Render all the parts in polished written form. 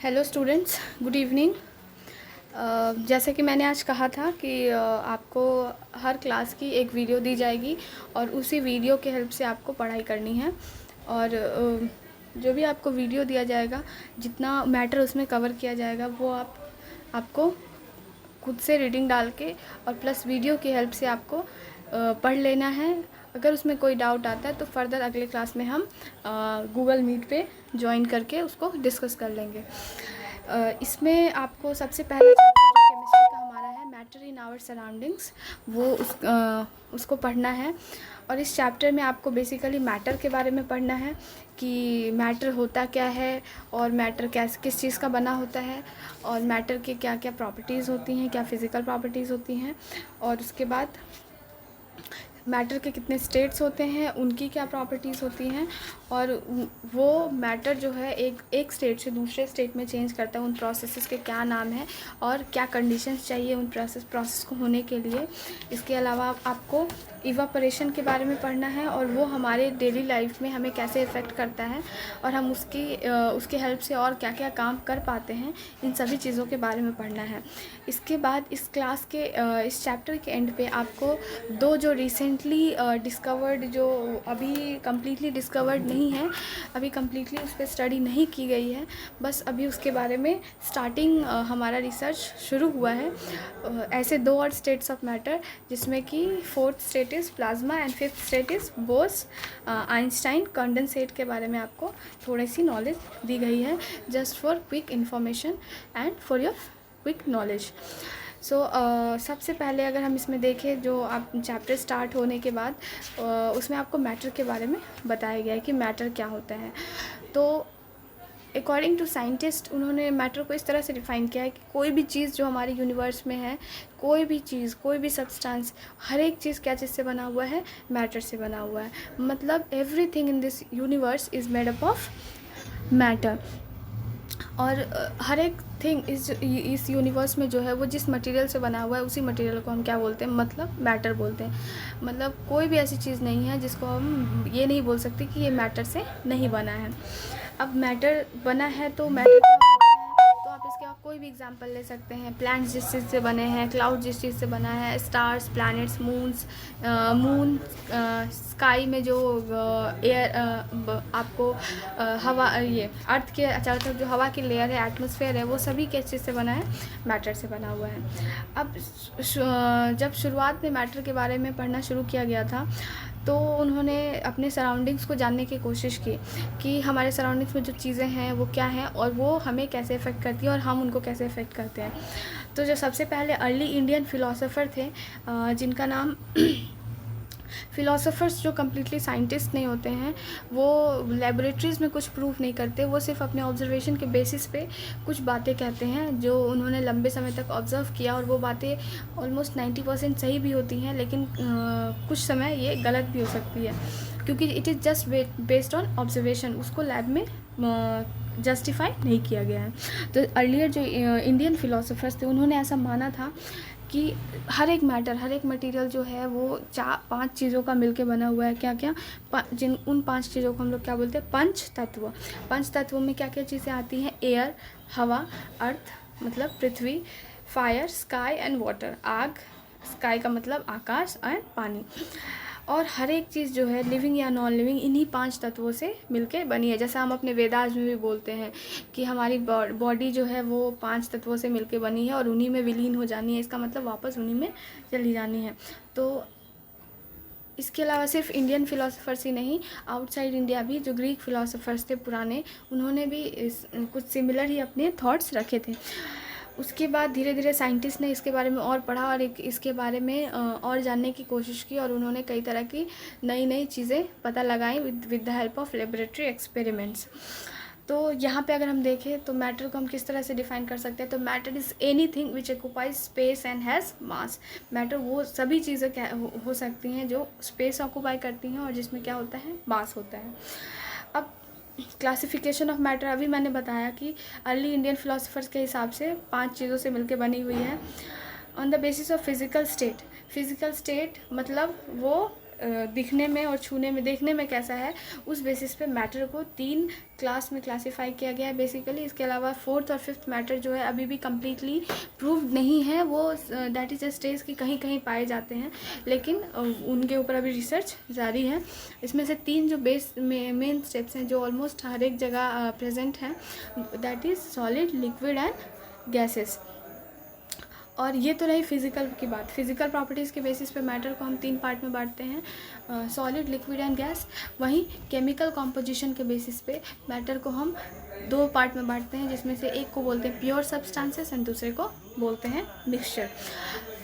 Hello students, good evening. जैसे कि मैंने आज कहा था कि आपको हर क्लास की एक वीडियो दी जाएगी और उसी वीडियो के हेल्प से आपको पढ़ाई करनी है। और जो भी आपको वीडियो दिया जाएगा, जितना मैटर उसमें कवर किया जाएगा वो आपको खुद से रीडिंग डाल के और प्लस वीडियो की हेल्प से आपको पढ़ लेना है। अगर उसमें कोई डाउट आता है तो फर्दर अगले क्लास में हम गूगल मीट पे ज्वाइन करके उसको डिस्कस कर लेंगे। इसमें आपको सबसे पहला चैप्टर जो केमिस्ट्री का हमारा है, मैटर इन आवर सराउंडिंग्स, वो उसको पढ़ना है। और इस चैप्टर में आपको बेसिकली मैटर के बारे में पढ़ना है कि मैटर होता क्या है और मैटर किस चीज़ का बना होता है और मैटर के क्या क्या प्रॉपर्टीज़ होती हैं, क्या फ़िज़िकल प्रॉपर्टीज़ होती हैं, और उसके बाद मैटर के कितने स्टेट्स होते हैं, उनकी क्या प्रॉपर्टीज़ होती हैं, और वो मैटर जो है एक स्टेट से दूसरे स्टेट में चेंज करता है, उन प्रोसेसेस के क्या नाम है और क्या कंडीशंस चाहिए उन प्रोसेस को होने के लिए। इसके अलावा आपको इवापोरेशन के बारे में पढ़ना है और वो हमारे डेली लाइफ में हमें कैसे इफ़ेक्ट करता है और हम उसकी हेल्प से और क्या क्या काम कर पाते हैं, इन सभी चीज़ों के बारे में पढ़ना है। इसके बाद इस क्लास के इस चैप्टर के एंड पे आपको दो जो रिसेंटली डिस्कवर्ड, जो अभी कम्प्लीटली डिस्कवर्ड नहीं है, अभी कम्प्लीटली उस पर स्टडी नहीं की गई है, बस अभी उसके बारे में स्टार्टिंग हमारा रिसर्च शुरू हुआ है। ऐसे दो और स्टेट्स ऑफ मैटर, जिसमें कि fourth state is plasma and fifth state is Bose Einstein condensate के बारे में आपको थोड़ी सी नॉलेज दी गई है, just for quick information and for your quick knowledge. सबसे पहले अगर हम इसमें देखें, जो आप चैप्टर स्टार्ट होने के बाद उसमें आपको मैटर के बारे में बताया गया है कि मैटर क्या होता है। तो अकॉर्डिंग टू साइंटिस्ट, उन्होंने मैटर को इस तरह से डिफ़ाइन किया है कि कोई भी चीज़ जो हमारे यूनिवर्स में है, कोई भी चीज़, कोई भी सब्सटेंस, हर एक चीज़ क्या चीज़ से बना हुआ है? मैटर से बना हुआ है। मतलब everything in this universe is made up of matter. और हर एक थिंग इस यूनिवर्स में जो है वो जिस मटेरियल से बना हुआ है, उसी मटेरियल को हम क्या बोलते हैं? मतलब मैटर बोलते हैं। मतलब कोई भी ऐसी चीज़ नहीं है जिसको हम ये नहीं बोल सकते कि ये मैटर से नहीं बना है। अब मैटर बना है तो मैटर क्या हो सकता है? तो आप इसके आप कोई भी एग्जांपल ले सकते हैं। प्लांट्स जिस चीज़ से बने हैं, क्लाउड जिस चीज़ से बना है, स्टार्स, प्लैनेट्स, मून, स्काई में जो एयर आपको हवा, ये अर्थ के चारों तरफ जो हवा की लेयर है, एटमॉस्फेयर है, वो सभी किस चीज़ से बना है? मैटर से बना हुआ है। अब जब शुरुआत में मैटर के बारे में पढ़ना शुरू किया गया था, तो उन्होंने अपने सराउंडिंग्स को जानने की कोशिश की कि हमारे सराउंडिंग्स में जो चीज़ें हैं वो क्या हैं और वो हमें कैसे इफ़ेक्ट करती हैं और हम उनको कैसे इफ़ेक्ट करते हैं। तो जो सबसे पहले अर्ली इंडियन फ़िलासफ़र थे, जिनका नाम फ़िलासफ़र्स जो कम्प्लीटली साइंटिस्ट नहीं होते हैं, वो लेबोरेटरीज़ में कुछ प्रूफ नहीं करते, वो सिर्फ अपने ऑब्जर्वेशन के बेसिस पे कुछ बातें कहते हैं जो उन्होंने लंबे समय तक ऑब्ज़र्व किया, और वो बातें ऑलमोस्ट 90% सही भी होती हैं, लेकिन कुछ समय ये गलत भी हो सकती है, क्योंकि it is just based on observation, उसको लैब में जस्टिफाई नहीं किया गया है। तो अर्लियर जो इंडियन फ़िलासफ़र्स थे, उन्होंने ऐसा माना था कि हर एक मैटर, हर एक मटेरियल जो है वो 5 चीज़ों का मिलके बना हुआ है। क्या क्या? उन 5 चीज़ों को हम लोग क्या बोलते हैं? पंच तत्व। पंच तत्वों में क्या क्या चीज़ें आती हैं? एयर, हवा, अर्थ मतलब पृथ्वी, फायर, स्काई एंड वाटर, आग, स्काई का मतलब आकाश, एंड पानी। और हर एक चीज़ जो है, लिविंग या नॉन लिविंग, इन्हीं 5 तत्वों से मिलके बनी है। जैसा हम अपने वेदास में भी बोलते हैं कि हमारी बॉडी जो है वो 5 तत्वों से मिलके बनी है और उन्हीं में विलीन हो जानी है, इसका मतलब वापस उन्हीं में चली जानी है। तो इसके अलावा सिर्फ इंडियन फ़िलासफ़र्स ही नहीं, आउटसाइड इंडिया भी जो ग्रीक फ़िलासफ़र्स थे पुराने, उन्होंने भी कुछ सिमिलर ही अपने थॉट्स रखे थे। उसके बाद धीरे धीरे साइंटिस्ट ने इसके बारे में और पढ़ा और इसके बारे में और जानने की कोशिश की, और उन्होंने कई तरह की नई नई चीज़ें पता लगाई with the help of laboratory experiments. तो यहाँ पे अगर हम देखें तो मैटर को हम किस तरह से डिफ़ाइन कर सकते हैं? तो matter is anything which occupies space and has mass. Matter वो सभी चीज़ें क्या हो सकती हैं जो स्पेस ऑक्यूपाई करती हैं और जिसमें क्या होता है? मास होता है। अब क्लासिफिकेशन ऑफ मैटर अभी मैंने बताया कि अर्ली इंडियन फ़िलासफ़र्स के हिसाब से 5 चीज़ों से मिलकर बनी हुई है। On the basis of physical state. Physical state मतलब वो दिखने में और छूने में, देखने में कैसा है, उस बेसिस पे मैटर को 3 क्लास में क्लासीफाई किया गया है बेसिकली। इसके अलावा 4th और 5th मैटर जो है अभी भी कम्प्लीटली प्रूव्ड नहीं है, वो दैट इज़ अ स्टेज की कहीं कहीं पाए जाते हैं, लेकिन उनके ऊपर अभी रिसर्च जारी है। इसमें से 3 जो मेन स्टेप्स हैं जो ऑलमोस्ट हर एक जगह प्रेजेंट हैं, that is solid, liquid and gases. और ये तो रही फिज़िकल की बात। फिज़िकल प्रॉपर्टीज़ के बेसिस पे मैटर को हम 3 पार्ट में बांटते हैं, सॉलिड, लिक्विड एंड गैस। वहीं केमिकल कॉम्पोजिशन के बेसिस पे मैटर को हम 2 पार्ट में बांटते हैं, जिसमें से एक को बोलते हैं प्योर सब्सटेंसेस एंड दूसरे को बोलते हैं मिक्सचर।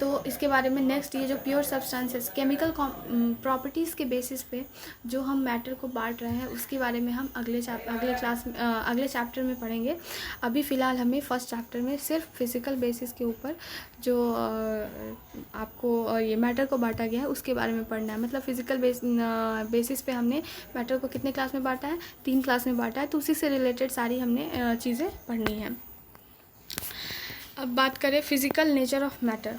तो इसके बारे में नेक्स्ट, ये जो प्योर सब्सटेंसेस केमिकल प्रॉपर्टीज़ के बेसिस पे जो हम मैटर को बांट रहे हैं, उसके बारे में हम अगले चैप्टर में पढ़ेंगे। अभी फ़िलहाल हमें फर्स्ट चैप्टर में सिर्फ फिज़िकल बेसिस के ऊपर जो आपको ये मैटर को बांटा गया है उसके बारे में पढ़ना है। मतलब फिज़िकल बेसिस पे हमने मैटर को कितने क्लास में बांटा है, 3 क्लास में बांटा है, तो उसी से रिलेटेड सारी हमने चीज़ें पढ़नी है। अब बात करें physical nature of matter.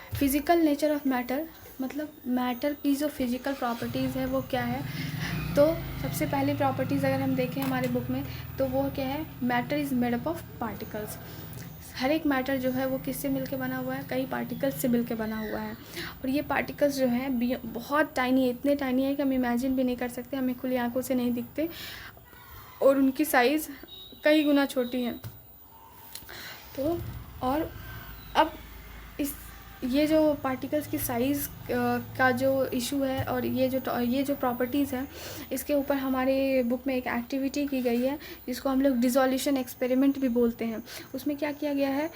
Physical nature of matter मतलब मैटर की जो फिज़िकल प्रॉपर्टीज़ है वो क्या है। तो सबसे पहली प्रॉपर्टीज़ अगर हम देखें हमारे बुक में, तो वो क्या है, matter is made up of particles. हर एक मैटर जो है वो किससे मिलके बना हुआ है, कई पार्टिकल्स से मिलके बना हुआ है। और ये पार्टिकल्स जो हैं बहुत टाइनी है, इतने टाइनी है कि हम इमेजिन भी नहीं कर सकते, हमें खुली आंखों से नहीं दिखते, और उनकी साइज़ कई गुना छोटी है। तो और अब ये जो पार्टिकल्स की साइज़ का जो इशू है और ये जो प्रॉपर्टीज़ हैं, इसके ऊपर हमारे बुक में एक एक्टिविटी की गई है जिसको हम लोग डिसोल्यूशन एक्सपेरिमेंट भी बोलते हैं। उसमें क्या किया गया है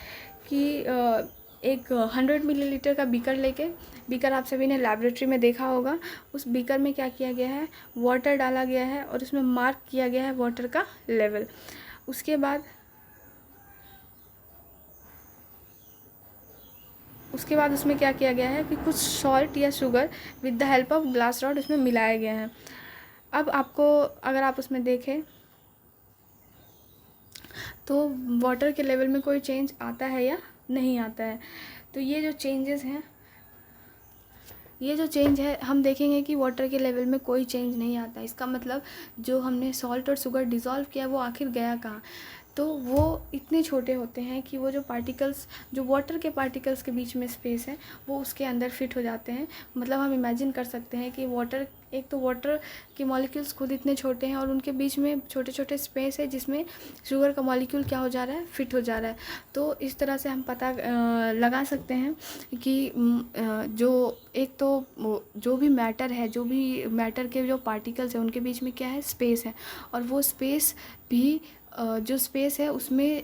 कि एक 100 मिलीलीटर का बीकर आप सभी ने लेबोरेटरी में देखा होगा। उस बीकर में क्या किया गया है, वाटर डाला गया है और उसमें मार्क किया गया है वाटर का लेवल। उसके बाद उसमें क्या किया गया है कि कुछ सॉल्ट या sugar with the help of glass rod उसमें मिलाया गया है। अब आपको अगर आप उसमें देखें तो वाटर के लेवल में कोई चेंज आता है या नहीं आता है। तो ये जो चेंज है हम देखेंगे कि वाटर के लेवल में कोई चेंज नहीं आता। इसका मतलब जो हमने सॉल्ट और शुगर डिज़ोल्व किया वो आखिर गया कहाँ। तो वो इतने छोटे होते हैं कि वो जो पार्टिकल्स, जो वाटर के पार्टिकल्स के बीच में स्पेस है, वो उसके अंदर फिट हो जाते हैं। मतलब हम इमेजिन कर सकते हैं कि वाटर के मॉलिक्यूल्स खुद इतने छोटे हैं और उनके बीच में छोटे छोटे स्पेस है जिसमें शुगर का मॉलिक्यूल क्या हो जा रहा है, फिट हो जा रहा है। तो इस तरह से हम पता लगा सकते हैं कि जो भी मैटर के जो पार्टिकल्स हैं उनके बीच में क्या है, स्पेस है। और वो स्पेस भी जो स्पेस है उसमें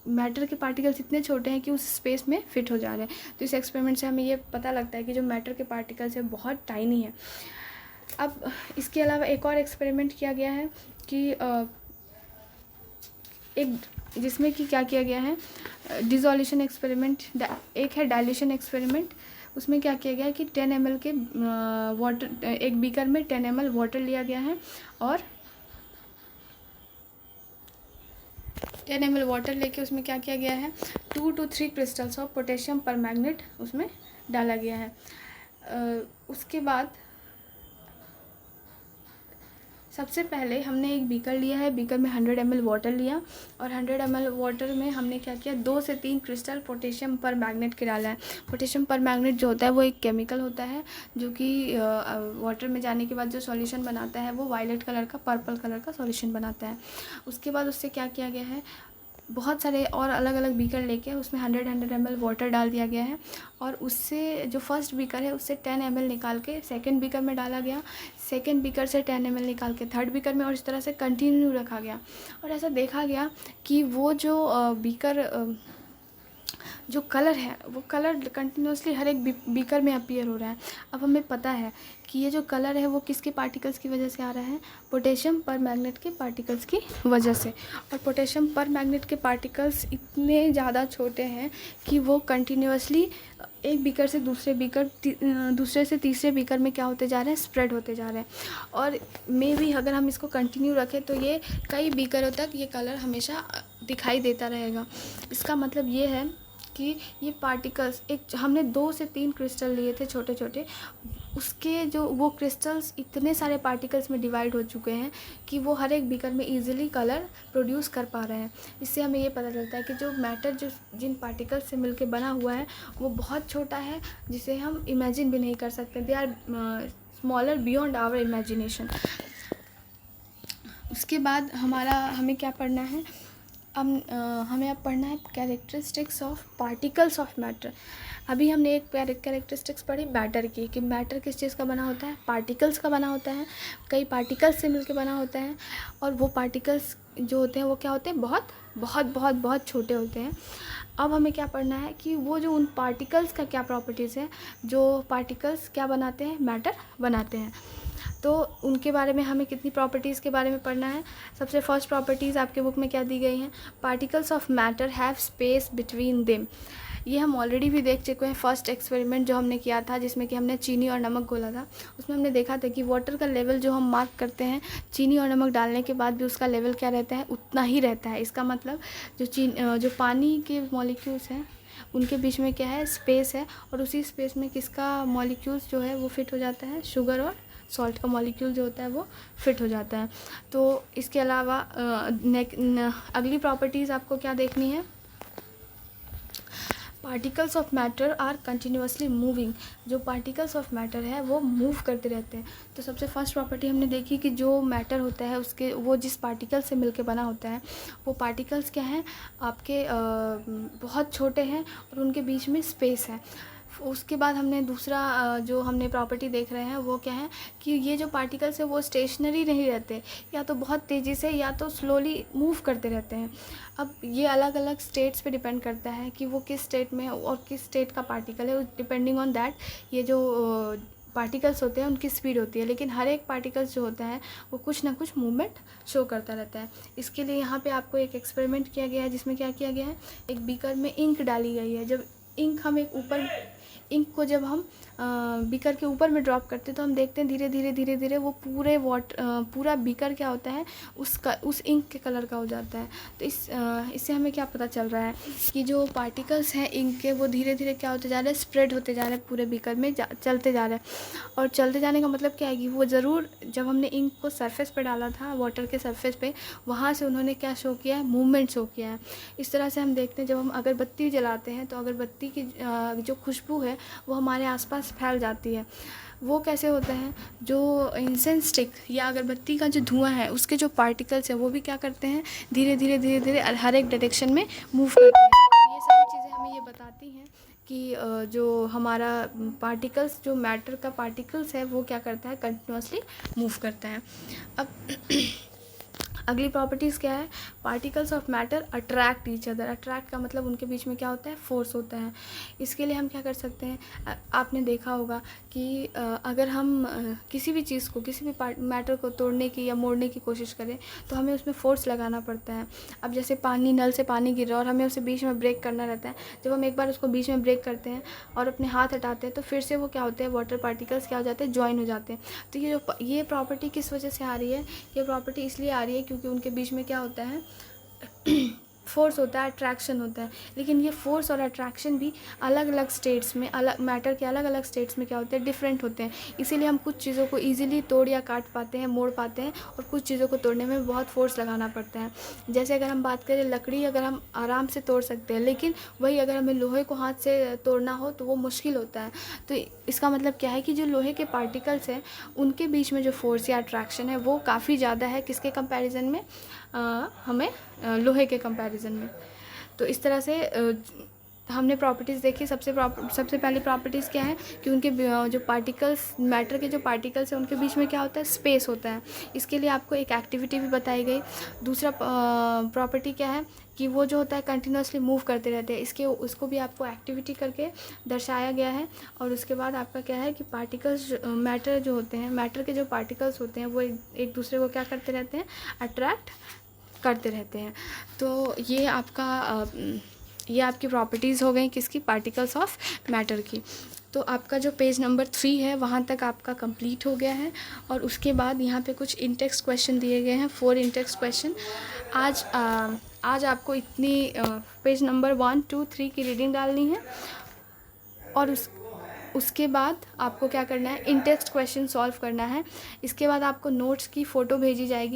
मैटर के पार्टिकल्स इतने छोटे हैं कि उस स्पेस में फिट हो जा रहे हैं। तो इस एक्सपेरिमेंट से हमें ये पता लगता है कि जो मैटर के पार्टिकल्स है बहुत टाइनी है। अब इसके अलावा एक और एक्सपेरिमेंट किया गया है कि जिसमें कि क्या किया गया है, डिसोल्यूशन एक्सपेरिमेंट। एक है डाइल्यूशन एक्सपेरिमेंट। उसमें क्या किया गया है कि 10 ml के वाटर, एक बीकर में 10 ml वाटर लिया गया है और 10 ml वाटर लेके उसमें क्या किया गया है, 2 to 3 crystals of potassium permanganate उसमें डाला गया है। उसके बाद सबसे पहले हमने एक बीकर लिया है, बीकर में 100 ml वाटर लिया और 100 ml वाटर में हमने क्या किया, 2 से 3 क्रिस्टल पोटेशियम परमैंगनेट के डाला है। पोटेशियम परमैंगनेट जो होता है वो एक केमिकल होता है जो कि वाटर में जाने के बाद जो सॉल्यूशन बनाता है वो वायलेट कलर का, पर्पल कलर का सॉल्यूशन बनाता है। उसके बाद उससे क्या किया गया है, बहुत सारे और अलग अलग बीकर लेके उसमें 100 ml वाटर डाल दिया गया है और उससे जो फर्स्ट बीकर है उससे 10 ml निकाल के सेकंड बीकर में डाला गया, सेकंड बीकर से 10 ml निकाल के थर्ड बीकर में, और इस तरह से कंटिन्यू रखा गया। और ऐसा देखा गया कि वो जो बीकर जो कलर है वो कलर कंटिन्यूसली हर एक बीकर में अपीयर हो रहा है। अब हमें पता है कि ये जो कलर है वो किसके पार्टिकल्स की वजह से आ रहा है, पोटेशियम परमैंगनेट के पार्टिकल्स की वजह से। और पोटेशियम परमैंगनेट के पार्टिकल्स इतने ज़्यादा छोटे हैं कि वो कंटिन्यूसली एक बीकर से दूसरे से तीसरे बीकर में क्या होते जा रहे हैं, स्प्रेड होते जा रहे हैं। और मे भी अगर हम इसको कंटिन्यू रखें तो ये कई बीकरों तक ये कलर हमेशा दिखाई देता रहेगा। इसका मतलब ये है कि ये पार्टिकल्स, हमने 2 से 3 क्रिस्टल लिए थे छोटे छोटे, उसके जो वो क्रिस्टल्स इतने सारे पार्टिकल्स में डिवाइड हो चुके हैं कि वो हर एक बीकर में ईजिली कलर प्रोड्यूस कर पा रहे हैं। इससे हमें ये पता चलता है कि जो मैटर जो जिन पार्टिकल्स से मिलके बना हुआ है वो बहुत छोटा है, जिसे हम इमेजिन भी नहीं कर सकते। They are smaller beyond our imagination. उसके बाद हमें क्या पढ़ना है, हमें अब पढ़ना है characteristics of particles of matter. अभी हमने एक कैरेक्टरिस्टिक्स पढ़ी मैटर की, कि मैटर किस चीज़ का बना होता है, पार्टिकल्स का बना होता है, कई पार्टिकल्स से मिलकर बना होता है, और वो पार्टिकल्स जो होते हैं वो क्या होते हैं, बहुत बहुत बहुत बहुत छोटे होते हैं। अब हमें क्या पढ़ना है कि वो जो उन पार्टिकल्स का क्या प्रॉपर्टीज़ है, जो पार्टिकल्स क्या बनाते हैं, मैटर बनाते हैं। तो उनके बारे में हमें कितनी प्रॉपर्टीज़ के बारे में पढ़ना है। सबसे फर्स्ट प्रॉपर्टीज़ आपके बुक में क्या दी गई हैं, particles of matter have space between them. ये हम ऑलरेडी भी देख चुके हैं फर्स्ट एक्सपेरिमेंट जो हमने किया था, जिसमें कि हमने चीनी और नमक घोला था। उसमें हमने देखा था कि वाटर का लेवल जो हम मार्क करते हैं, चीनी और नमक डालने के बाद भी उसका लेवल क्या रहता है, उतना ही रहता है। इसका मतलब जो पानी के मॉलिक्यूल्स हैं उनके बीच में क्या है, स्पेस है, और उसी स्पेस में किसका मॉलिक्यूल्स जो है वो फिट हो जाता है, शुगर और सॉल्ट का मॉलिक्यूल जो होता है वो फिट हो जाता है। तो इसके अलावा अगली प्रॉपर्टीज़ आपको क्या देखनी है, particles of matter are continuously moving. जो पार्टिकल्स ऑफ मैटर है वो मूव करते रहते हैं। तो सबसे फर्स्ट प्रॉपर्टी हमने देखी कि जो मैटर होता है उसके वो जिस पार्टिकल से मिलके बना होता है वो पार्टिकल्स क्या हैं, आपके बहुत छोटे हैं और उनके बीच में स्पेस है। उसके बाद हमने दूसरा जो हमने प्रॉपर्टी देख रहे हैं वो क्या है कि ये जो पार्टिकल्स है वो स्टेशनरी नहीं रहते, या तो बहुत तेज़ी से या तो स्लोली मूव करते रहते हैं। अब ये अलग अलग स्टेट्स पे डिपेंड करता है कि वो किस स्टेट में और किस स्टेट का पार्टिकल है। डिपेंडिंग ऑन दैट ये जो पार्टिकल्स होते हैं उनकी स्पीड होती है, लेकिन हर एक पार्टिकल्स जो होता है वो कुछ ना कुछ मूवमेंट शो करता रहता है। इसके लिए यहाँ पे आपको एक एक्सपेरिमेंट किया गया है, जिसमें क्या किया गया है, एक बीकर में इंक डाली गई है। जब इंक को जब हम बीकर के ऊपर में ड्रॉप करते हैं तो हम देखते हैं धीरे धीरे वो पूरा बीकर क्या होता है, उस इंक के कलर का हो जाता है। तो इससे हमें क्या पता चल रहा है कि जो पार्टिकल्स हैं इंक के वो धीरे धीरे क्या होते जा रहे हैं, स्प्रेड होते जा रहे हैं, पूरे बीकर में चलते जा रहे हैं। और चलते जाने का मतलब क्या है कि वो ज़रूर जब हमने इंक को सरफेस पे डाला था, वाटर के सरफेस पे, वहाँ से उन्होंने क्या शो किया है, मूवमेंट शो किया है। इस तरह से हम देखते हैं जब हम अगरबत्ती जलाते हैं तो अगरबत्ती की जो खुशबू है वो हमारे आसपास फैल जाती है। वो कैसे होता है, जो इंसेंस स्टिक या अगरबत्ती का जो धुआं है उसके जो पार्टिकल्स हैं वो भी क्या करते हैं, धीरे धीरे हर एक डायरेक्शन में मूव करते हैं। तो ये सारी चीज़ें हमें ये बताती हैं कि जो हमारा पार्टिकल्स, जो मैटर का पार्टिकल्स है वो क्या करता है, कंटिन्यूसली मूव करता है। अब अगली प्रॉपर्टीज़ क्या है, particles of matter attract each other. Attract का मतलब उनके बीच में क्या होता है, फोर्स होता है। इसके लिए हम क्या कर सकते हैं, आपने देखा होगा कि अगर हम किसी भी चीज़ को, किसी भी मैटर को तोड़ने की या मोड़ने की कोशिश करें तो हमें उसमें फ़ोर्स लगाना पड़ता है। अब जैसे नल से पानी गिर रहा है और हमें उसे बीच में ब्रेक करना रहता है। जब हम एक बार उसको बीच में ब्रेक करते हैं और अपने हाथ हटाते हैं तो फिर से वो क्या होते हैं, वाटर पार्टिकल्स क्या हो जाते हैं, ज्वाइन हो जाते हैं। तो ये प्रॉपर्टी किस वजह से आ रही है, ये प्रॉपर्टी इसलिए आ रही है क्योंकि उनके बीच में क्या होता है, फोर्स होता है, अट्रैक्शन होता है। लेकिन ये फोर्स और अट्रैक्शन भी अलग अलग स्टेट्स में, मैटर के अलग अलग स्टेट्स में क्या होते हैं, डिफरेंट होते हैं। इसीलिए हम कुछ चीज़ों को इजीली तोड़ या काट पाते हैं, मोड़ पाते हैं, और कुछ चीज़ों को तोड़ने में बहुत फोर्स लगाना पड़ता है। जैसे अगर हम बात करें, लकड़ी अगर हम आराम से तोड़ सकते हैं, लेकिन वही अगर हमें लोहे को हाथ से तोड़ना हो तो वो मुश्किल होता है। तो इसका मतलब क्या है कि जो लोहे के पार्टिकल्स हैं उनके बीच में जो फोर्स या अट्रैक्शन है वो काफ़ी ज़्यादा है, किसके कंपैरिजन में, हमें लोहे के कंपैरिजन में। तो इस तरह से हमने प्रॉपर्टीज़ देखी। सबसे पहली प्रॉपर्टीज़ क्या है कि उनके जो पार्टिकल्स, मैटर के जो पार्टिकल्स हैं उनके बीच में क्या होता है, स्पेस होता है। इसके लिए आपको एक एक्टिविटी भी बताई गई। दूसरा प्रॉपर्टी क्या है कि वो जो होता है कंटिन्यूसली मूव करते रहते हैं। उसको भी आपको एक्टिविटी करके दर्शाया गया है। और उसके बाद आपका क्या है कि पार्टिकल्स, मैटर जो होते हैं, मैटर के जो पार्टिकल्स होते हैं वो एक दूसरे को क्या करते रहते हैं, अट्रैक्ट करते रहते हैं। तो ये आपकी प्रॉपर्टीज़ हो गई किसकी, पार्टिकल्स ऑफ मैटर की। तो आपका जो पेज नंबर 3 है वहाँ तक आपका कंप्लीट हो गया है। और उसके बाद यहाँ पे कुछ इंटेक्स्ट क्वेश्चन दिए गए हैं, 4 इंटेक्स्ट क्वेश्चन। आज आपको इतनी पेज नंबर 1, 2, 3 की रीडिंग डालनी है। और उसके बाद आपको क्या करना है, इन टेक्स्ट क्वेश्चन सॉल्व करना है। इसके बाद आपको नोट्स की फ़ोटो भेजी जाएगी।